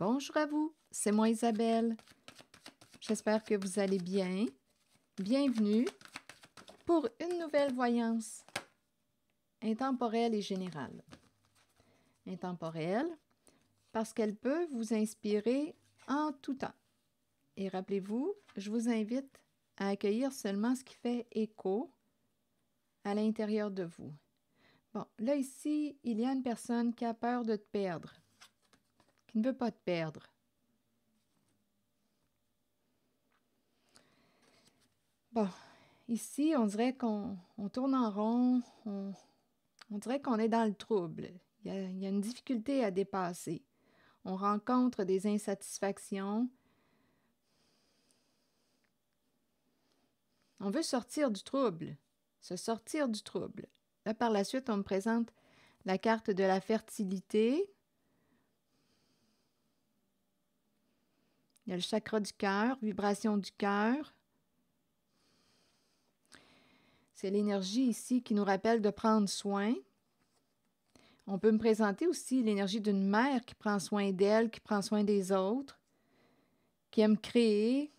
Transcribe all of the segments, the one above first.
Bonjour à vous, c'est moi Isabelle. J'espère que vous allez bien. Bienvenue pour une nouvelle voyance intemporelle et générale. Intemporelle parce qu'elle peut vous inspirer en tout temps. Et rappelez-vous, je vous invite à accueillir seulement ce qui fait écho à l'intérieur de vous. Bon, là ici, il y a une personne qui a peur de te perdre, qui ne veut pas te perdre. Bon, ici, on dirait qu'on tourne en rond, on dirait qu'on est dans le trouble. Il y a une difficulté à dépasser. On rencontre des insatisfactions. On veut sortir du trouble, se sortir du trouble. Là, par la suite, on me présente la carte de la fertilité. Il y a le chakra du cœur, vibration du cœur. C'est l'énergie ici qui nous rappelle de prendre soin. On peut me présenter aussi l'énergie d'une mère qui prend soin d'elle, qui prend soin des autres, qui aime créer,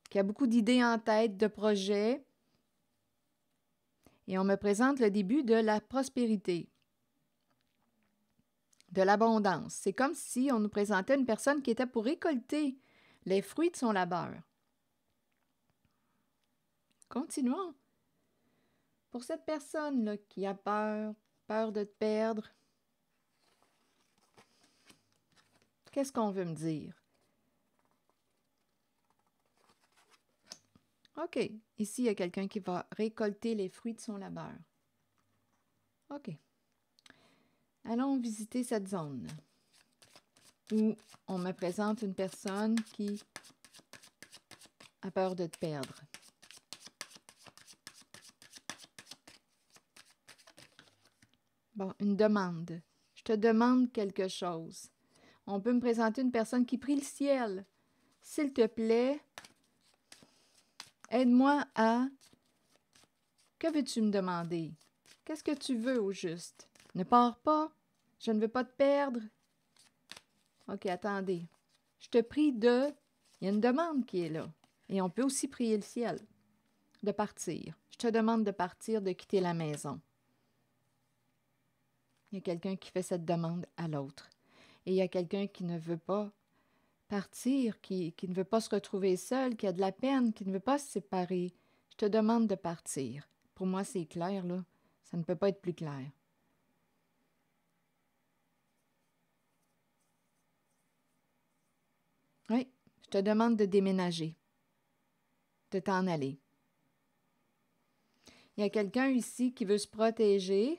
qui a beaucoup d'idées en tête, de projets. Et on me présente le début de la prospérité, de l'abondance. C'est comme si on nous présentait une personne qui était pour récolter les fruits de son labeur. Continuons. Pour cette personne-là qui a peur, peur de te perdre, qu'est-ce qu'on veut me dire? OK. Ici, il y a quelqu'un qui va récolter les fruits de son labeur. OK. Allons visiter cette zone où on me présente une personne qui a peur de te perdre. Bon, une demande. Je te demande quelque chose. On peut me présenter une personne qui prie le ciel. S'il te plaît, aide-moi à... Que veux-tu me demander? Qu'est-ce que tu veux au juste? Ne pars pas. Je ne veux pas te perdre. OK, attendez. Je te prie de... Il y a une demande qui est là. Et on peut aussi prier le ciel. De partir. Je te demande de partir, de quitter la maison. Il y a quelqu'un qui fait cette demande à l'autre. Et il y a quelqu'un qui ne veut pas partir, qui ne veut pas se retrouver seul, qui a de la peine, qui ne veut pas se séparer. Je te demande de partir. Pour moi, c'est clair, là. Ça ne peut pas être plus clair. Oui, je te demande de déménager, de t'en aller. Il y a quelqu'un ici qui veut se protéger.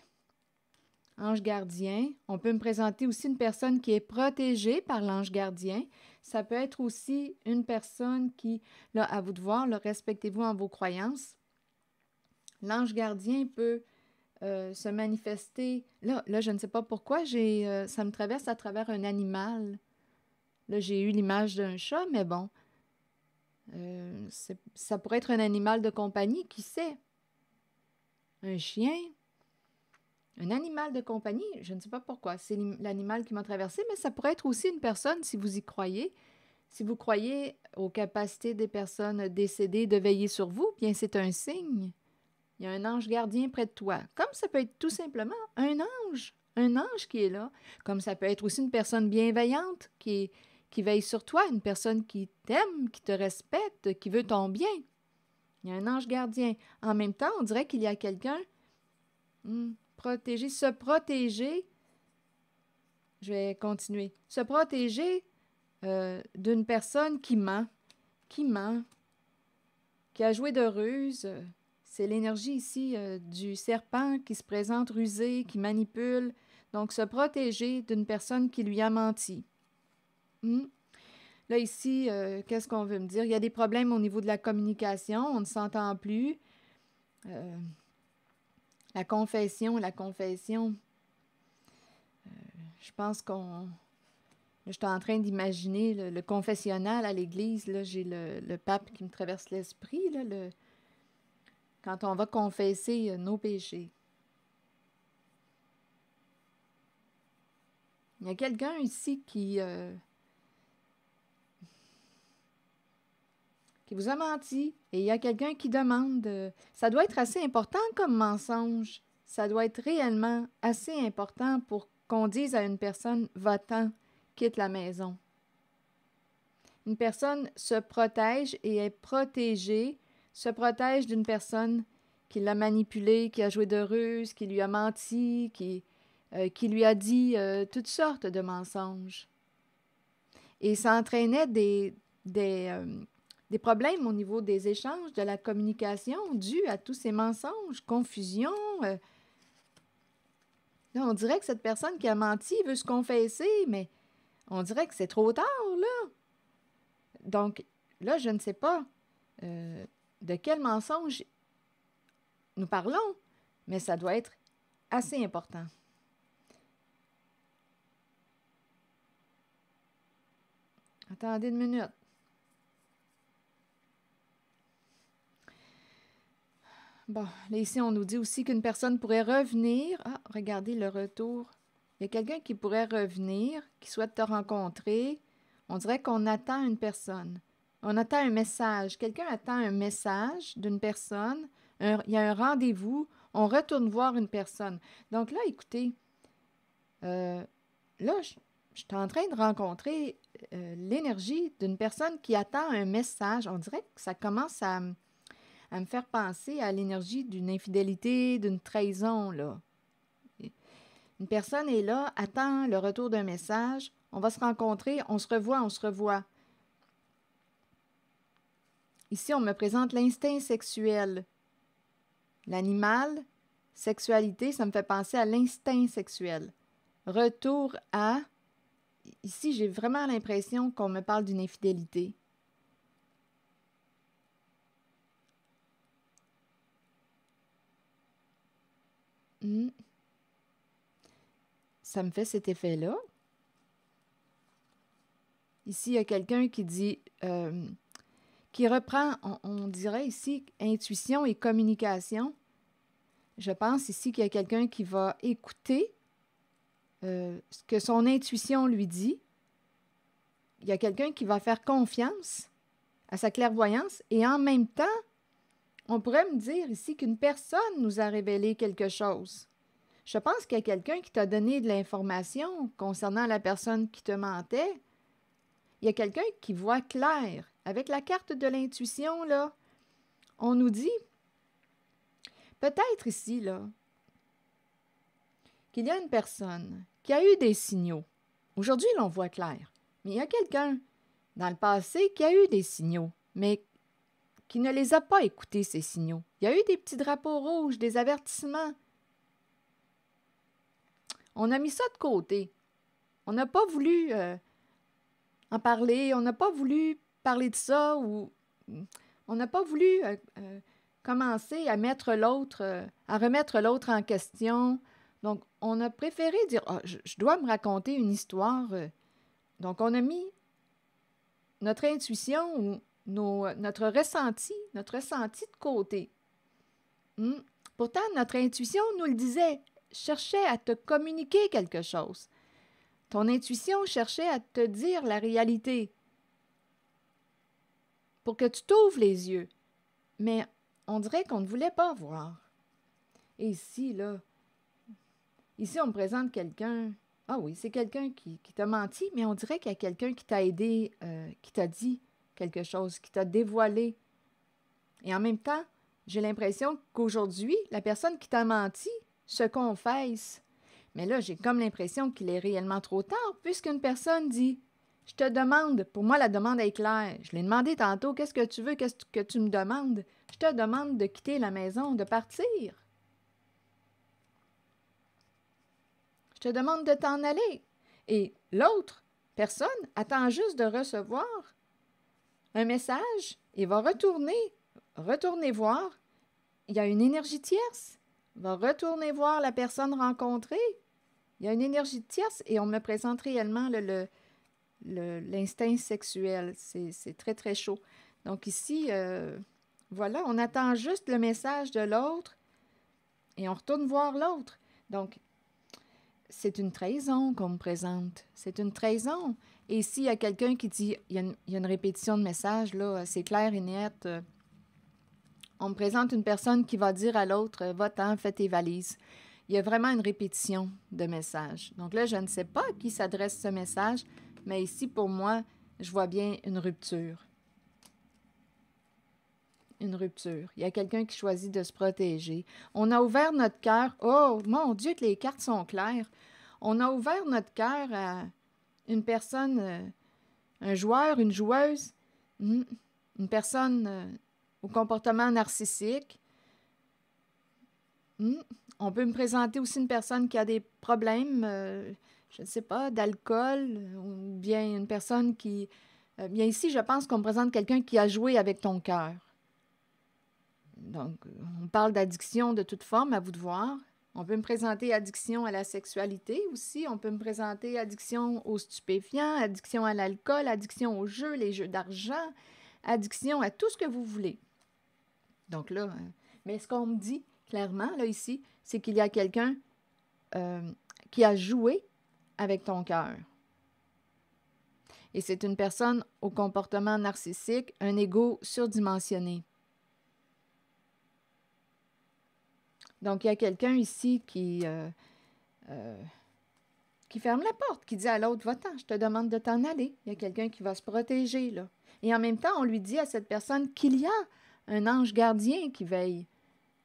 Ange gardien. On peut me présenter aussi une personne qui est protégée par l'ange gardien. Ça peut être aussi une personne qui, là, à vous de voir, là, respectez-vous en vos croyances. L'ange gardien peut se manifester. Là, je ne sais pas pourquoi, ça me traverse à travers un animal. Là, j'ai eu l'image d'un chat, mais bon, ça pourrait être un animal de compagnie, qui sait? Un chien? Un animal de compagnie, je ne sais pas pourquoi, c'est l'animal qui m'a traversé, mais ça pourrait être aussi une personne si vous y croyez. Si vous croyez aux capacités des personnes décédées de veiller sur vous, bien c'est un signe. Il y a un ange gardien près de toi. Comme ça peut être tout simplement un ange qui est là. Comme ça peut être aussi une personne bienveillante qui veille sur toi, une personne qui t'aime, qui te respecte, qui veut ton bien. Il y a un ange gardien. En même temps, on dirait qu'il y a quelqu'un... protéger, se protéger, je vais continuer, se protéger d'une personne qui ment, qui a joué de ruse. C'est l'énergie ici du serpent qui se présente rusé, qui manipule. Donc, se protéger d'une personne qui lui a menti. Là, ici, qu'est-ce qu'on veut me dire? Il y a des problèmes au niveau de la communication, on ne s'entend plus. La confession, je pense qu'on... Je suis en train d'imaginer le confessionnal à l'église. Là, j'ai le pape qui me traverse l'esprit, là, quand on va confesser nos péchés. Il y a quelqu'un ici qui vous a menti et il y a quelqu'un qui demande. Ça doit être assez important comme mensonge. Ça doit être réellement assez important pour qu'on dise à une personne, va-t'en, quitte la maison. Une personne se protège et est protégée, se protège d'une personne qui l'a manipulée, qui a joué de ruse, qui lui a menti, qui lui a dit toutes sortes de mensonges. Et ça entraînait des problèmes au niveau des échanges, de la communication dus à tous ces mensonges, confusion. Là, on dirait que cette personne qui a menti veut se confesser, mais on dirait que c'est trop tard, là. Donc, là, je ne sais pas de quel mensonge nous parlons, mais ça doit être assez important. Attendez une minute. Bon, là, ici, on nous dit aussi qu'une personne pourrait revenir. Ah, regardez le retour. Il y a quelqu'un qui pourrait revenir, qui souhaite te rencontrer. On dirait qu'on attend une personne. On attend un message. Quelqu'un attend un message d'une personne. Il y a un rendez-vous. On retourne voir une personne. Donc là, écoutez, là, je suis en train de rencontrer l'énergie d'une personne qui attend un message. On dirait que ça commence à me faire penser à l'énergie d'une infidélité, d'une trahison, là. Une personne est là, attend le retour d'un message. On va se rencontrer, on se revoit, on se revoit. Ici, on me présente l'instinct sexuel. L'animal, sexualité, ça me fait penser à l'instinct sexuel. Retour à... Ici, j'ai vraiment l'impression qu'on me parle d'une infidélité. Ça me fait cet effet-là. Ici, il y a quelqu'un qui dit... qui reprend, on dirait ici, intuition et communication. Je pense ici qu'il y a quelqu'un qui va écouter ce que son intuition lui dit. Il y a quelqu'un qui va faire confiance à sa clairvoyance et en même temps, on pourrait me dire ici qu'une personne nous a révélé quelque chose. Je pense qu'il y a quelqu'un qui t'a donné de l'information concernant la personne qui te mentait. Il y a quelqu'un qui voit clair. Avec la carte de l'intuition, là, on nous dit, peut-être ici, là, qu'il y a une personne qui a eu des signaux. Aujourd'hui, l'on voit clair. Mais il y a quelqu'un dans le passé qui a eu des signaux, mais qui ne les a pas écoutés, ces signaux. Il y a eu des petits drapeaux rouges, des avertissements. On a mis ça de côté. On n'a pas voulu en parler, on n'a pas voulu parler de ça, ou on n'a pas voulu commencer à mettre l'autre, à remettre l'autre en question. Donc, on a préféré dire, ah, je dois me raconter une histoire. Donc, on a mis notre intuition ou notre ressenti de côté. Pourtant, notre intuition nous le disait, cherchait à te communiquer quelque chose. Ton intuition cherchait à te dire la réalité pour que tu t'ouvres les yeux. Mais on dirait qu'on ne voulait pas voir. Et ici, là, ici, on me présente quelqu'un. Ah oui, c'est quelqu'un qui t'a menti, mais on dirait qu'il y a quelqu'un qui t'a aidé, qui t'a dit quelque chose, qui t'a dévoilé. Et en même temps, j'ai l'impression qu'aujourd'hui, la personne qui t'a menti se confesse. Mais là, j'ai comme l'impression qu'il est réellement trop tard, puisqu'une personne dit « Je te demande, pour moi, la demande est claire. Je l'ai demandé tantôt, qu'est-ce que tu veux, qu'est-ce que tu me demandes? Je te demande de quitter la maison, de partir. Je te demande de t'en aller. » Et l'autre personne attend juste de recevoir un message et va retourner voir. Il y a une énergie tierce. Va retourner voir la personne rencontrée. Il y a une énergie tierce et on me présente réellement l'instinct sexuel. C'est très, très chaud. Donc ici, voilà, on attend juste le message de l'autre et on retourne voir l'autre. Donc, c'est une trahison qu'on me présente. C'est une trahison. Et s'il y a quelqu'un qui dit, il y a une répétition de message, là, c'est clair et net. On me présente une personne qui va dire à l'autre, va-t'en, fais tes valises. Il y a vraiment une répétition de messages. Donc là, je ne sais pas à qui s'adresse ce message, mais ici, pour moi, je vois bien une rupture. Une rupture. Il y a quelqu'un qui choisit de se protéger. On a ouvert notre cœur. Oh, mon Dieu, que les cartes sont claires. On a ouvert notre cœur à une personne, un joueur, une joueuse, une personne au comportement narcissique. On peut me présenter aussi une personne qui a des problèmes, je ne sais pas, d'alcool, ou bien une personne qui... bien ici, je pense qu'on me présente quelqu'un qui a joué avec ton cœur. Donc, on parle d'addiction de toute forme, à vous de voir. On peut me présenter addiction à la sexualité aussi. On peut me présenter addiction aux stupéfiants, addiction à l'alcool, addiction aux jeux, les jeux d'argent, addiction à tout ce que vous voulez. Donc là, mais ce qu'on me dit clairement, là, ici, c'est qu'il y a quelqu'un qui a joué avec ton cœur. Et c'est une personne au comportement narcissique, un ego surdimensionné. Donc, il y a quelqu'un ici qui ferme la porte, qui dit à l'autre, va-t'en, je te demande de t'en aller. Il y a quelqu'un qui va se protéger, là. Et en même temps, on lui dit à cette personne qu'il y a un ange gardien qui veille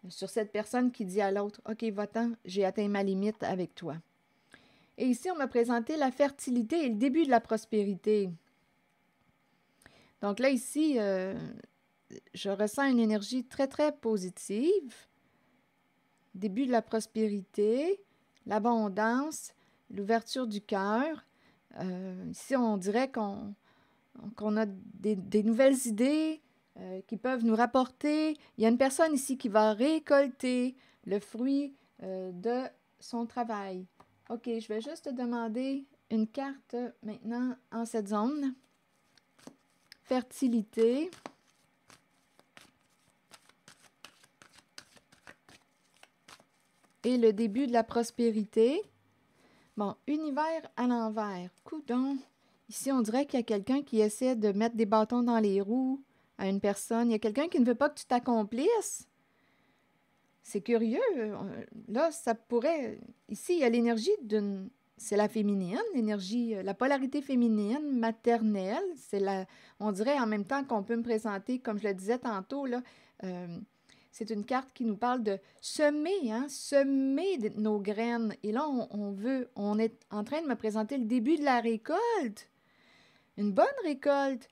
sur cette personne qui dit à l'autre, OK, va-t'en, j'ai atteint ma limite avec toi. Et ici, on m'a présenté la fertilité et le début de la prospérité. Donc là, ici, je ressens une énergie très, très positive. Début de la prospérité, l'abondance, l'ouverture du cœur. Ici, on dirait qu'on a des nouvelles idées qui peuvent nous rapporter. Il y a une personne ici qui va récolter le fruit de son travail. OK, je vais juste te demander une carte maintenant en cette zone. Fertilité. Et le début de la prospérité. Bon, univers à l'envers. Coudon. Ici, on dirait qu'il y a quelqu'un qui essaie de mettre des bâtons dans les roues à une personne. Il y a quelqu'un qui ne veut pas que tu t'accomplisses. C'est curieux. Là, ça pourrait... Ici, il y a l'énergie d'une... C'est la féminine, l'énergie, la polarité féminine, maternelle. On dirait en même temps qu'on peut me présenter, comme je le disais tantôt, là, c'est une carte qui nous parle de semer, semer nos graines. Et là, on est en train de me présenter le début de la récolte. Une bonne récolte.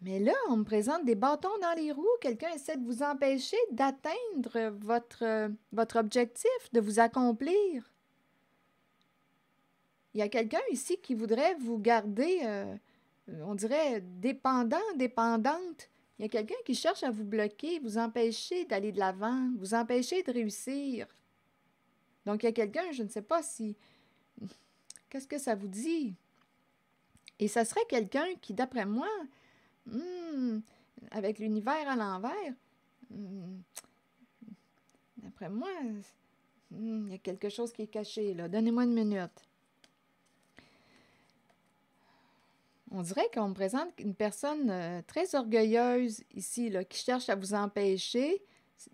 Mais là, on me présente des bâtons dans les roues. Quelqu'un essaie de vous empêcher d'atteindre votre objectif, de vous accomplir. Il y a quelqu'un ici qui voudrait vous garder, on dirait, dépendant, dépendante. Il y a quelqu'un qui cherche à vous bloquer, vous empêcher d'aller de l'avant, vous empêcher de réussir. Donc, il y a quelqu'un, je ne sais pas si... Qu'est-ce que ça vous dit? Et ça serait quelqu'un qui, d'après moi, avec l'univers à l'envers, d'après moi, il y a quelque chose qui est caché, là. Donnez-moi une minute. On dirait qu'on me présente une personne très orgueilleuse ici, là, qui cherche à vous empêcher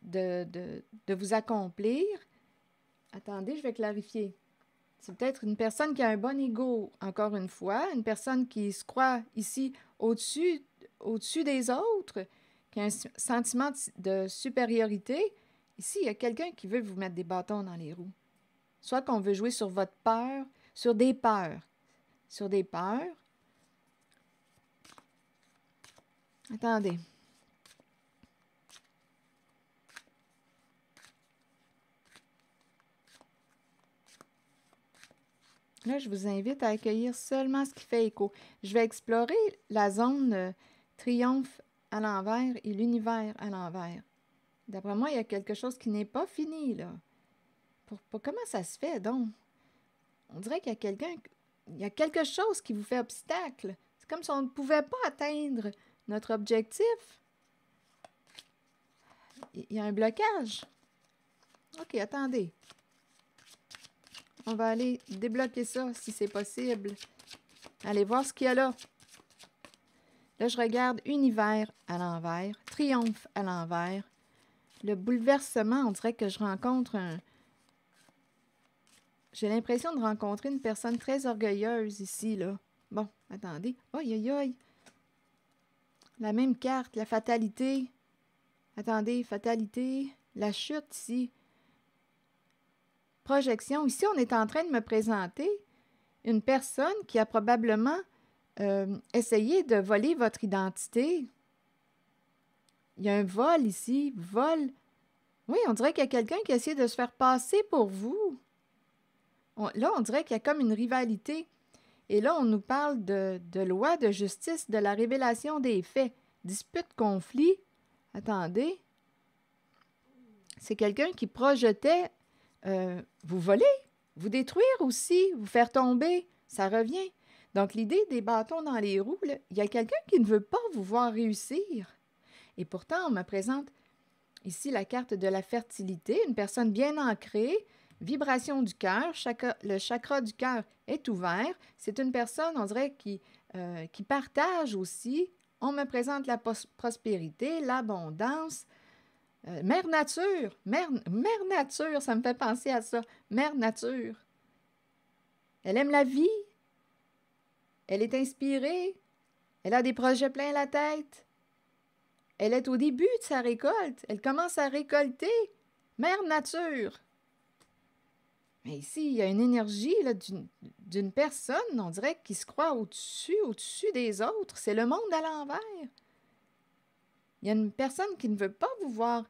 de vous accomplir. Attendez, je vais clarifier. C'est peut-être une personne qui a un bon ego, encore une fois, une personne qui se croit ici au-dessus des autres, qui a un sentiment de supériorité. Ici, il y a quelqu'un qui veut vous mettre des bâtons dans les roues. Soit qu'on veut jouer sur votre peur, sur des peurs. Sur des peurs. Attendez. Là, je vous invite à accueillir seulement ce qui fait écho. Je vais explorer la zone triomphe à l'envers et l'univers à l'envers. D'après moi, il y a quelque chose qui n'est pas fini, là. Comment ça se fait, donc? On dirait qu'il y a quelque chose qui vous fait obstacle. C'est comme si on ne pouvait pas atteindre notre objectif. Il y a un blocage. OK, attendez. On va aller débloquer ça, si c'est possible. Allez voir ce qu'il y a là. Là, je regarde univers à l'envers, triomphe à l'envers. Le bouleversement, on dirait que je rencontre un... J'ai l'impression de rencontrer une personne très orgueilleuse ici, là. Bon, attendez. Aïe, aïe, aïe. La même carte, la fatalité. Attendez, fatalité. La chute ici. Projection. Ici, on est en train de me présenter une personne qui a probablement essayé de voler votre identité. Il y a un vol ici. Vol. Oui, on dirait qu'il y a quelqu'un qui a essayé de se faire passer pour vous. Là, on dirait qu'il y a comme une rivalité. Et là, on nous parle de loi, de justice, de la révélation des faits. Dispute, conflit. Attendez. C'est quelqu'un qui projetait vous voler, vous détruire aussi, vous faire tomber. Ça revient. Donc, l'idée des bâtons dans les roues, là, il y a quelqu'un qui ne veut pas vous voir réussir. Et pourtant, on me présente ici la carte de la fertilité, une personne bien ancrée, vibration du cœur, le chakra du cœur est ouvert. C'est une personne, on dirait, qui partage aussi. On me présente la prospérité, l'abondance. Mère Nature, Mère Nature, ça me fait penser à ça. Mère Nature. Elle aime la vie. Elle est inspirée. Elle a des projets plein la tête. Elle est au début de sa récolte. Elle commence à récolter. Mère Nature. Mais ici, il y a une énergie là, d'une personne, on dirait, qui se croit au-dessus des autres. C'est le monde à l'envers. Il y a une personne qui ne veut pas vous voir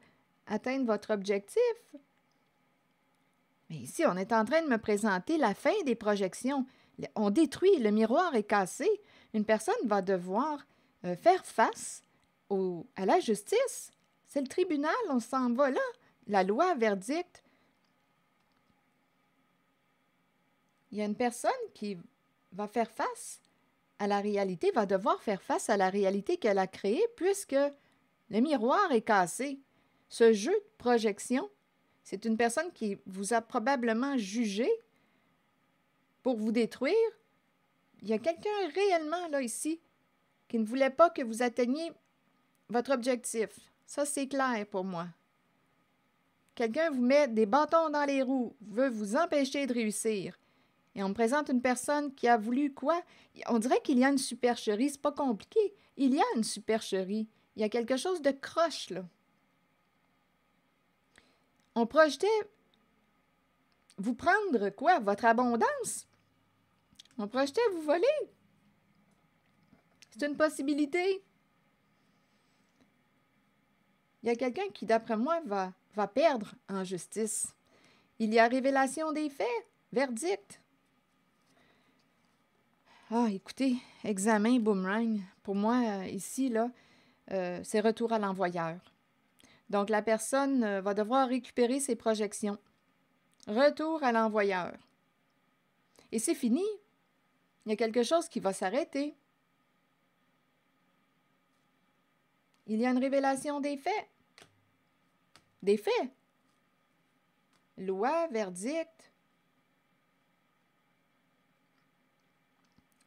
atteindre votre objectif. Mais ici, on est en train de me présenter la fin des projections. On détruit, le miroir est cassé. Une personne va devoir faire face à la justice. C'est le tribunal, on s'en va là. La loi, verdict. Il y a une personne qui va faire face à la réalité, va devoir faire face à la réalité qu'elle a créée puisque le miroir est cassé. Ce jeu de projection, c'est une personne qui vous a probablement jugé pour vous détruire. Il y a quelqu'un réellement là ici qui ne voulait pas que vous atteigniez votre objectif. Ça, c'est clair pour moi. Quelqu'un vous met des bâtons dans les roues, veut vous empêcher de réussir. Et on me présente une personne qui a voulu quoi? On dirait qu'il y a une supercherie, c'est pas compliqué. Il y a une supercherie. Il y a quelque chose de croche, là. On projetait vous prendre quoi? Votre abondance? On projetait vous voler? C'est une possibilité. Il y a quelqu'un qui, d'après moi, va perdre en justice. Il y a révélation des faits, verdict. Ah, écoutez, examen, boomerang. Pour moi, ici, là, c'est retour à l'envoyeur. Donc, la personne va devoir récupérer ses projections. Retour à l'envoyeur. Et c'est fini. Il y a quelque chose qui va s'arrêter. Il y a une révélation des faits. Des faits. Loi, verdict.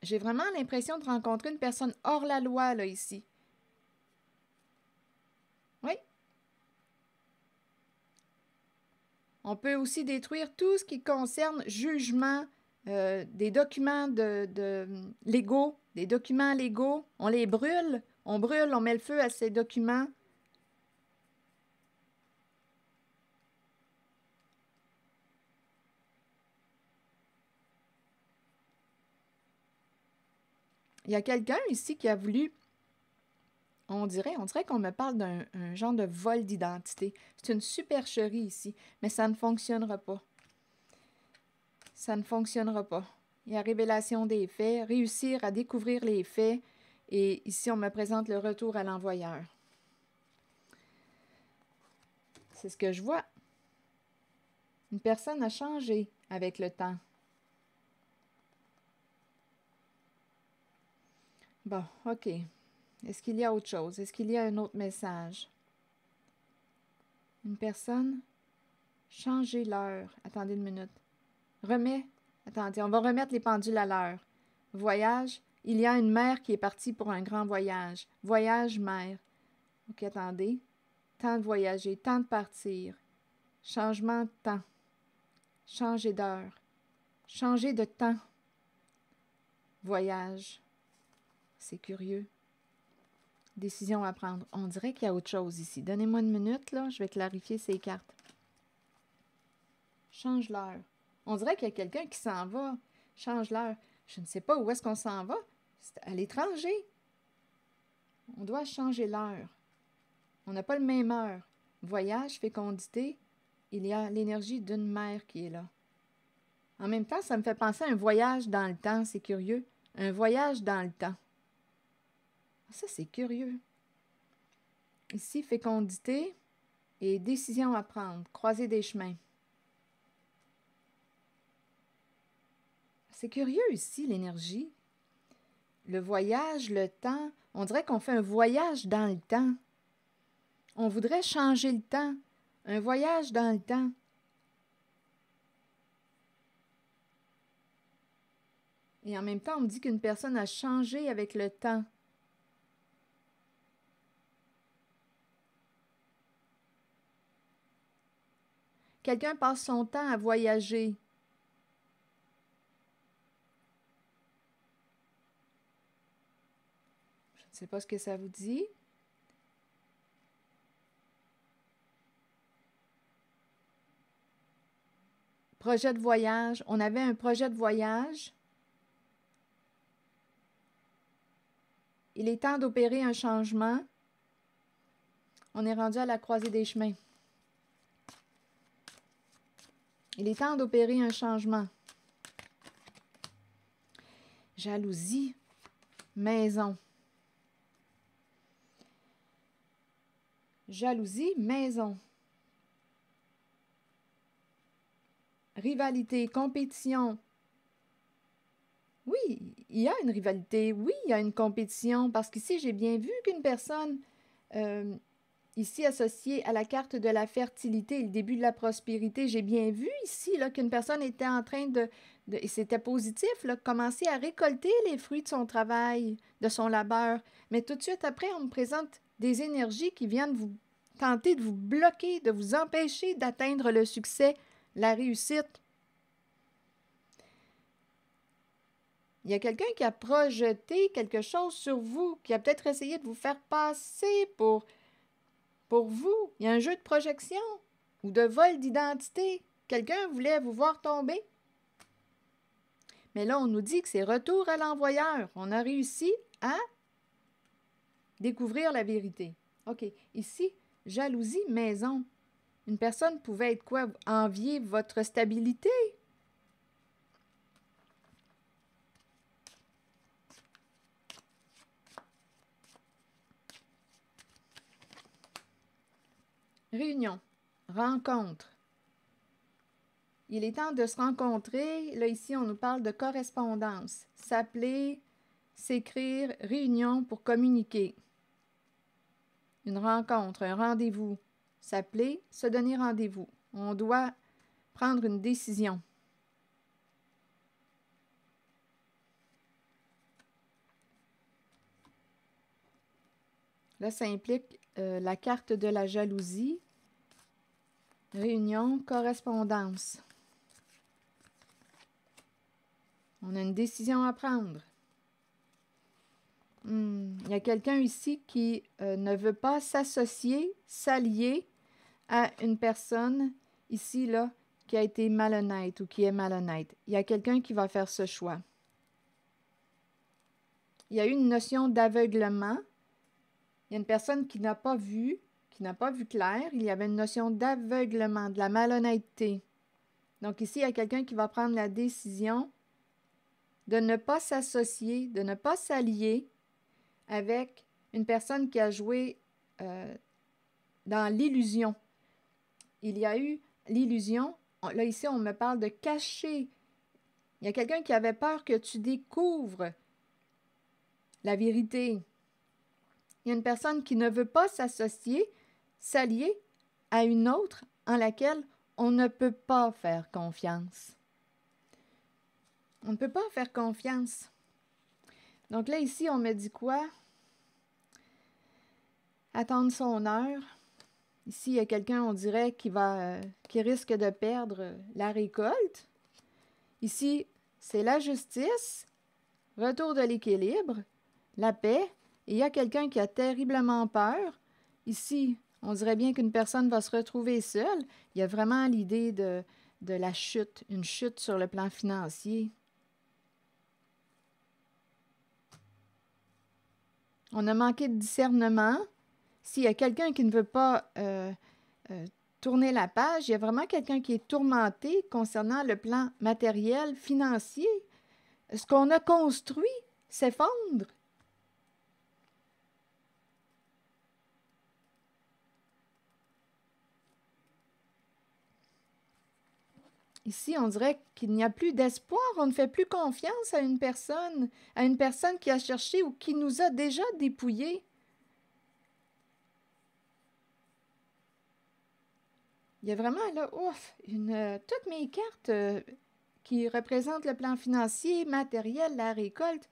J'ai vraiment l'impression de rencontrer une personne hors la loi, là, ici. Oui. On peut aussi détruire tout ce qui concerne jugement, des documents légaux, des documents légaux. On les brûle, on met le feu à ces documents. Il y a quelqu'un ici qui a voulu, on dirait qu'on me parle d'un genre de vol d'identité. C'est une supercherie ici, mais ça ne fonctionnera pas. Ça ne fonctionnera pas. Il y a révélation des faits, réussir à découvrir les faits, et ici on me présente le retour à l'envoyeur. C'est ce que je vois. Une personne a changé avec le temps. Bon, OK. Est-ce qu'il y a autre chose? Est-ce qu'il y a un autre message? Une personne? Changer l'heure. Attendez une minute. remets. Attendez, on va remettre les pendules à l'heure. Voyage. Il y a une mère qui est partie pour un grand voyage. Voyage, mère. OK, attendez. Temps de voyager, temps de partir. Changement de temps. Changer d'heure. Changer de temps. Voyage. C'est curieux. Décision à prendre. On dirait qu'il y a autre chose ici. Donnez-moi une minute, là. Je vais clarifier ces cartes. Change l'heure. On dirait qu'il y a quelqu'un qui s'en va. Change l'heure. Je ne sais pas où est-ce qu'on s'en va. C'est à l'étranger. On doit changer l'heure. On n'a pas le même heure. Voyage, fécondité. Il y a l'énergie d'une mère qui est là. En même temps, ça me fait penser à un voyage dans le temps. C'est curieux. Un voyage dans le temps. Ça, c'est curieux. Ici, fécondité et décision à prendre. Croiser des chemins. C'est curieux ici, l'énergie. Le voyage, le temps, on dirait qu'on fait un voyage dans le temps. On voudrait changer le temps. Un voyage dans le temps. Et en même temps, on me dit qu'une personne a changé avec le temps. Quelqu'un passe son temps à voyager. Je ne sais pas ce que ça vous dit. Projet de voyage. On avait un projet de voyage. Il est temps d'opérer un changement. On est rendu à la croisée des chemins. Il est temps d'opérer un changement. Jalousie. Maison. Jalousie, maison. Rivalité, compétition. Oui, il y a une rivalité. Oui, il y a une compétition. Parce qu'ici, j'ai bien vu qu'une personne, ici associée à la carte de la fertilité, le début de la prospérité, j'ai bien vu ici là, qu'une personne était en train et c'était positif, là, commencer à récolter les fruits de son travail, de son labeur. Mais tout de suite après, on me présente des énergies qui viennent vous tenter de vous bloquer, de vous empêcher d'atteindre le succès, la réussite. Il y a quelqu'un qui a projeté quelque chose sur vous, qui a peut-être essayé de vous faire passer pour vous. Il y a un jeu de projection ou de vol d'identité. Quelqu'un voulait vous voir tomber. Mais là, on nous dit que c'est retour à l'envoyeur. On a réussi à découvrir la vérité. OK. Ici, jalousie, maison. Une personne pouvait être quoi? Envier votre stabilité. Réunion, rencontre. Il est temps de se rencontrer. Là, ici, on nous parle de correspondance. S'appeler, s'écrire, réunion pour communiquer. Une rencontre, un rendez-vous. S'appeler, se donner rendez-vous. On doit prendre une décision. Là, ça implique la carte de la jalousie. Réunion, correspondance. On a une décision à prendre. Il y a quelqu'un ici qui ne veut pas s'associer, s'allier à une personne ici, là, qui a été malhonnête ou qui est malhonnête. Il y a quelqu'un qui va faire ce choix. Il y a eu une notion d'aveuglement. Il y a une personne qui n'a pas vu clair. Il y avait une notion d'aveuglement, de la malhonnêteté. Donc ici, il y a quelqu'un qui va prendre la décision de ne pas s'associer, de ne pas s'allier avec une personne qui a joué dans l'illusion. Il y a eu l'illusion. Là, ici, on me parle de cacher. Il y a quelqu'un qui avait peur que tu découvres la vérité. Il y a une personne qui ne veut pas s'associer, s'allier à une autre en laquelle on ne peut pas faire confiance. On ne peut pas faire confiance. Donc là, ici, on me dit quoi? Attendre son heure. Ici, il y a quelqu'un, on dirait, qui risque de perdre la récolte. Ici, c'est la justice, retour de l'équilibre, la paix. Et il y a quelqu'un qui a terriblement peur. Ici, on dirait bien qu'une personne va se retrouver seule. Il y a vraiment l'idée de la chute, une chute sur le plan financier. On a manqué de discernement. S'il y a quelqu'un qui ne veut pas tourner la page, il y a vraiment quelqu'un qui est tourmenté concernant le plan matériel, financier. Ce qu'on a construit s'effondre. Ici, on dirait qu'il n'y a plus d'espoir, on ne fait plus confiance à une personne qui a cherché ou qui nous a déjà dépouillés. Il y a vraiment là, ouf, toutes mes cartes qui représentent le plan financier, matériel, la récolte,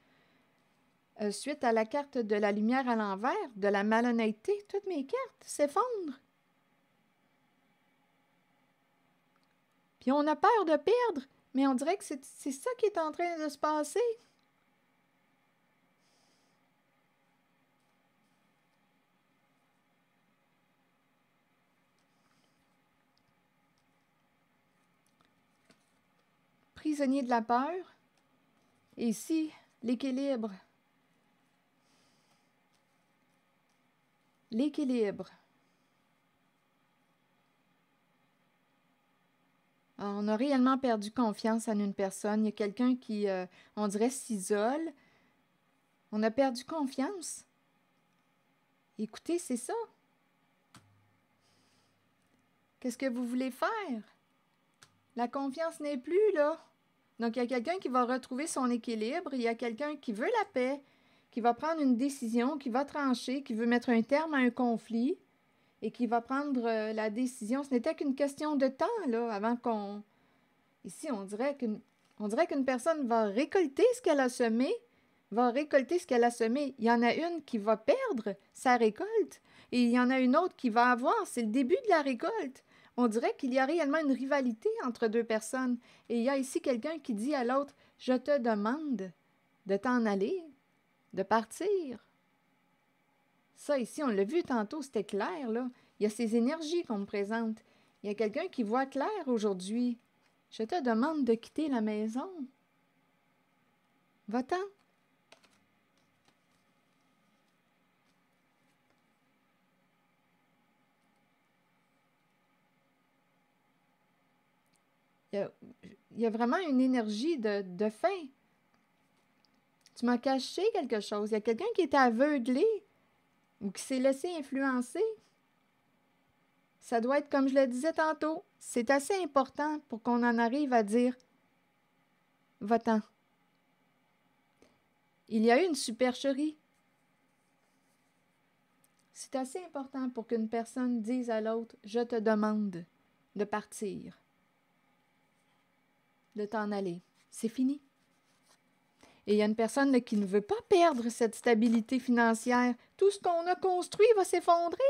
suite à la carte de la lumière à l'envers, de la malhonnêteté, toutes mes cartes s'effondrent. Puis on a peur de perdre, mais on dirait que c'est ça qui est en train de se passer. Prisonnier de la peur. Et ici, l'équilibre. L'équilibre. On a réellement perdu confiance en une personne. Il y a quelqu'un qui, on dirait, s'isole. On a perdu confiance. Écoutez, c'est ça. Qu'est-ce que vous voulez faire? La confiance n'est plus là. Donc, il y a quelqu'un qui va retrouver son équilibre. Il y a quelqu'un qui veut la paix, qui va prendre une décision, qui va trancher, qui veut mettre un terme à un conflit et qui va prendre la décision. Ce n'était qu'une question de temps, là, avant qu'on... Ici, on dirait qu'une personne va récolter ce qu'elle a semé, Il y en a une qui va perdre sa récolte et il y en a une autre qui va avoir. C'est le début de la récolte. On dirait qu'il y a réellement une rivalité entre deux personnes. Et il y a ici quelqu'un qui dit à l'autre, « Je te demande de t'en aller, de partir. » Ça, ici, on l'a vu tantôt, c'était clair, là. Il y a ces énergies qu'on me présente. Il y a quelqu'un qui voit clair aujourd'hui. « Je te demande de quitter la maison. Va-t'en. » Il y a vraiment une énergie de faim. Tu m'as caché quelque chose. Il y a quelqu'un qui est aveuglé ou qui s'est laissé influencer. Ça doit être, comme je le disais tantôt, c'est assez important pour qu'on en arrive à dire « Va-t'en ». Il y a eu une supercherie. C'est assez important pour qu'une personne dise à l'autre « Je te demande de partir, de t'en aller. C'est fini. » Et il y a une personne là, qui ne veut pas perdre cette stabilité financière. Tout ce qu'on a construit va s'effondrer.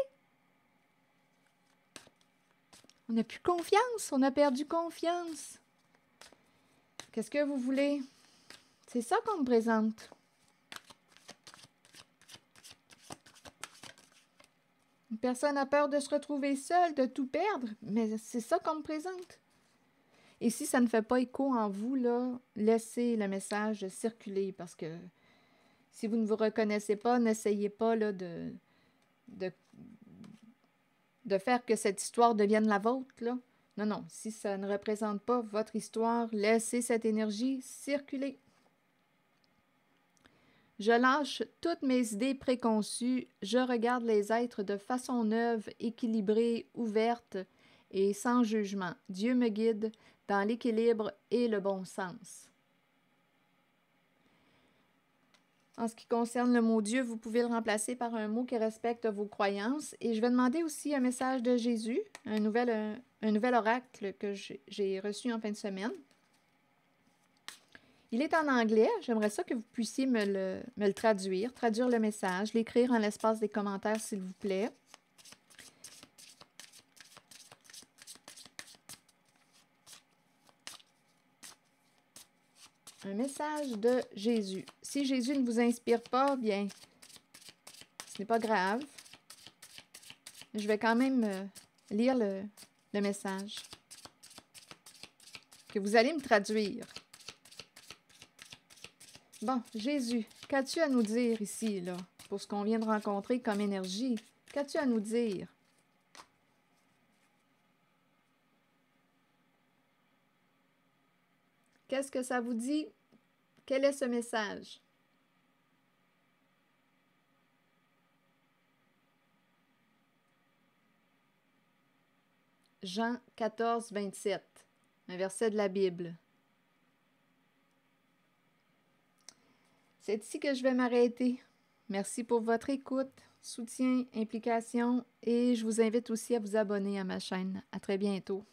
On n'a plus confiance, on a perdu confiance. Qu'est-ce que vous voulez? C'est ça qu'on me présente. Une personne a peur de se retrouver seule, de tout perdre, mais c'est ça qu'on me présente. Et si ça ne fait pas écho en vous, là, laissez le message circuler parce que si vous ne vous reconnaissez pas, n'essayez pas là, de faire que cette histoire devienne la vôtre. Là. Non, non, si ça ne représente pas votre histoire, laissez cette énergie circuler. Je lâche toutes mes idées préconçues, je regarde les êtres de façon neuve, équilibrée, ouverte et sans jugement. Dieu me guide dans l'équilibre et le bon sens. En ce qui concerne le mot Dieu, vous pouvez le remplacer par un mot qui respecte vos croyances. Et je vais demander aussi un message de Jésus, un nouvel oracle que j'ai reçu en fin de semaine. Il est en anglais. J'aimerais ça que vous puissiez me le traduire le message, l'écrire en l'espace des commentaires, s'il vous plaît. Un message de Jésus. Si Jésus ne vous inspire pas, bien, ce n'est pas grave. Je vais quand même lire le message que vous allez me traduire. Bon, Jésus, qu'as-tu à nous dire ici, là, pour ce qu'on vient de rencontrer comme énergie? Qu'as-tu à nous dire? Qu'est-ce que ça vous dit? Quel est ce message? Jean 14, 27, un verset de la Bible. C'est ici que je vais m'arrêter. Merci pour votre écoute, soutien, implication et je vous invite aussi à vous abonner à ma chaîne. À très bientôt.